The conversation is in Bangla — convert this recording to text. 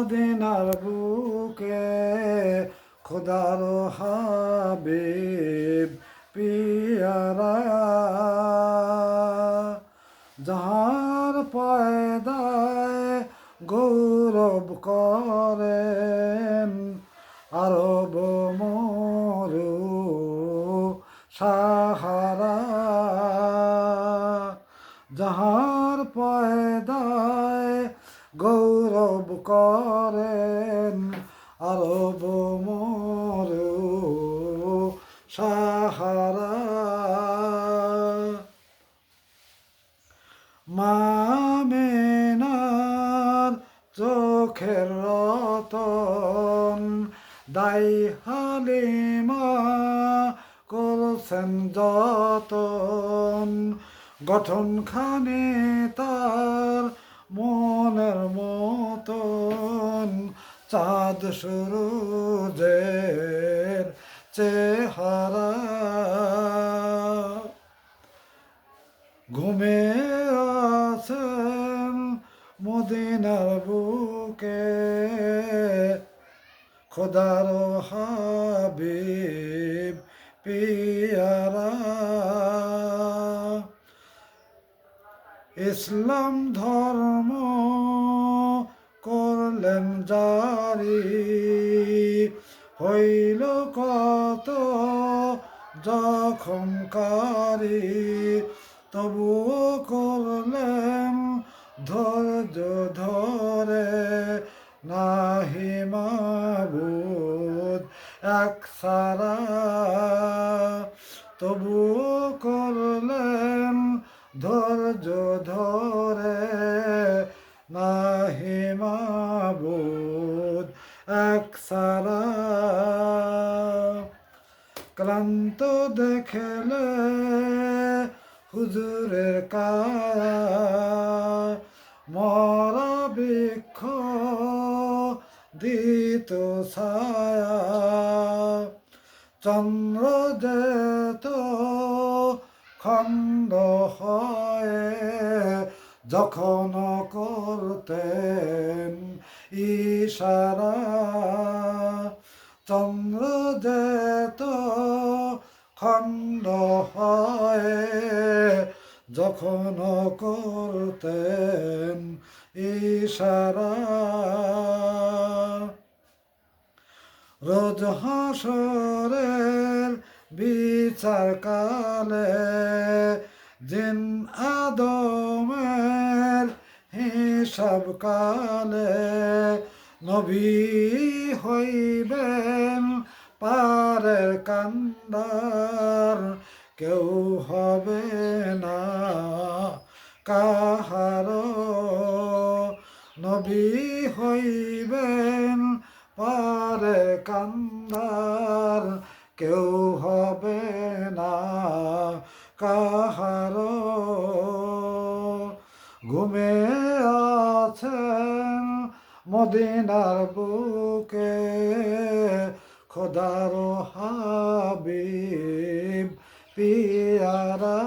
মদিনার বুকে খোদার হাবিব পিয়ারা যাহার পয়দায় গৌরব করেন আরব মরু সাহারা যাহার পয়দায় গৌরব করেন আরব মরু সাহারা মামেনার চোখের রতন দাই হালিমা করছেন যতন গঠনখানে তার মনের মতন চাঁদ সূরজের চেহারা ঘুমে আছেন মদিনার বুকে খোদার হাবিব পিয়ারা ইসলাম ধর্ম করলেন জারি হইল কত জখমকারী তবুও করলেন ধৈর্য ধরে নাহি মাবুদ এক সারা তবুও করলেন ধৈর্য ধরে নাহি মাবুদ এক সারা ক্লান্ত দেখলে হুজুরের কায়া মরা বৃক্ষ দিত ছায়া চন্দ্র যেত খণ্ড হয়ে যখন করতেন ইশারা চন্দ্র যেত খণ্ড হয়ে যখন করতেন ইশারা রোজ হাসরের বিচার কালে জিন আদমের হিসাব কালে নবী হইবেন পারের কান্দার কেউ হবে না কাহারো নবী হইবেন পারে কান্দার কেউ হবে না কাহারো ঘুমে আছেন মদিনার বুকে খোদার হাবিব পিয়ারা